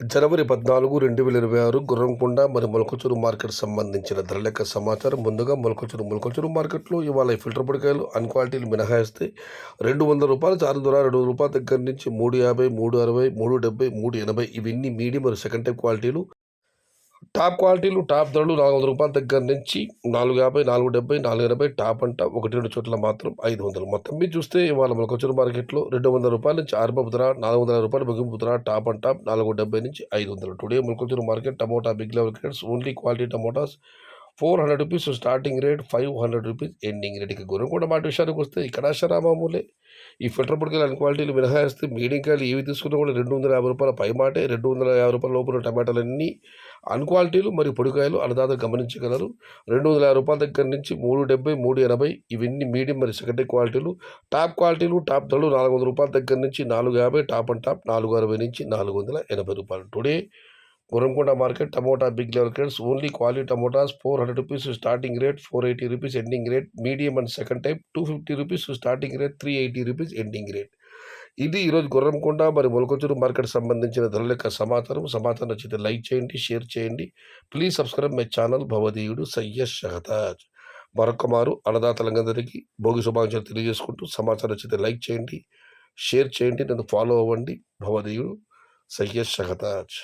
జనవరి 14, 2026 గుర్రంకొండ మరి మొలకచూరు మార్కెట్ సంబంధించిన ధర లెక్క సమాచారం. ముందుగా మొలకచూరు మార్కెట్‌లో ఇవాళ ఈ ఫిల్టర్ పొడికాయలు అన్ క్వాలిటీలు మినహాయిస్తే రూ. 200 చారు ధర రూ. 200 దగ్గర నుంచి 350, 360, 370, 380 ఇవన్నీ మీడియం మరియు సెకండ్ టైప్ క్వాలిటీలు. టాప్ క్వాలిటీలు, టాప్ ధరలు రూ. 400 దగ్గర నుంచి 450, 470, 480 టాప్ అంట 1, 2 చోట్ల మాత్రం 500. మొత్తం మీద చూస్తే ఇవాళ మొలకచూరు మార్కెట్‌లో రూ. 200 నుంచి ఆరంభపు ధర, రూ. 400 ముగింపు ధర, టాప్ అండ్ టాప్ 470 నుంచి 500. Today Molakachuru market tomato big level grades only quality tomatoes రూ. 400 స్టార్టింగ్ రేట్, రూ. 500 ఎండింగ్ రేట్. ఇక గుర్రంకొండ మాట విషయానికి వస్తే ఇక్కడ మామూలే. ఈ ఫిల్టర్ పొడికాయలు అన్ని క్వాలిటీలు మినహాయిస్తే మీడియం కాయలు ఏవి తీసుకున్నా కూడా రూ. 250 పై మాటే. రూ. 250 లోపల టమాటాలన్నీ అన్ క్వాలిటీలు మరియు పొడికాయలు అన్నదాతలు గమనించగలరు. రూ. 250 దగ్గర నుంచి 370, 380 ఇవన్నీ మీడియం మరియు సెకండరీ క్వాలిటీలు. టాప్ క్వాలిటీలు, టాప్ ధరలు రూ. 400 దగ్గర నుంచి 450, టాప్ అండ్ టాప్ 460 నుంచి రూ. 480. Today Gurramkonda market tomato big level grades only quality tomatoes రూ. 400 స్టార్టింగ్ రేట్, రూ. 480 ending rate. Medium and second type రూ. 250 స్టార్టింగ్ రేట్, రూ. 380 ఎండింగ్ రేట్. ఇది ఈరోజు గుర్రంకొండ మరి మొలకచూరు మార్కెట్ సంబంధించిన ధరల యొక్క సమాచారం నచ్చితే లైక్ చేయండి, షేర్ చేయండి. ప్లీజ్ సబ్స్క్రైబ్ మై ఛానల్ భవదీయుడు సయ్యద్ షహతాజ్. మరొక మారు అన్నదాతలందరికీ భోగి శుభాకాంక్షలు తెలియజేసుకుంటూ సమాచారం నచ్చితే లైక్ చేయండి, షేర్ చేయండి, నన్ను ఫాలో అవ్వండి. భవదీయుడు సయ్యద్ షహతాజ్.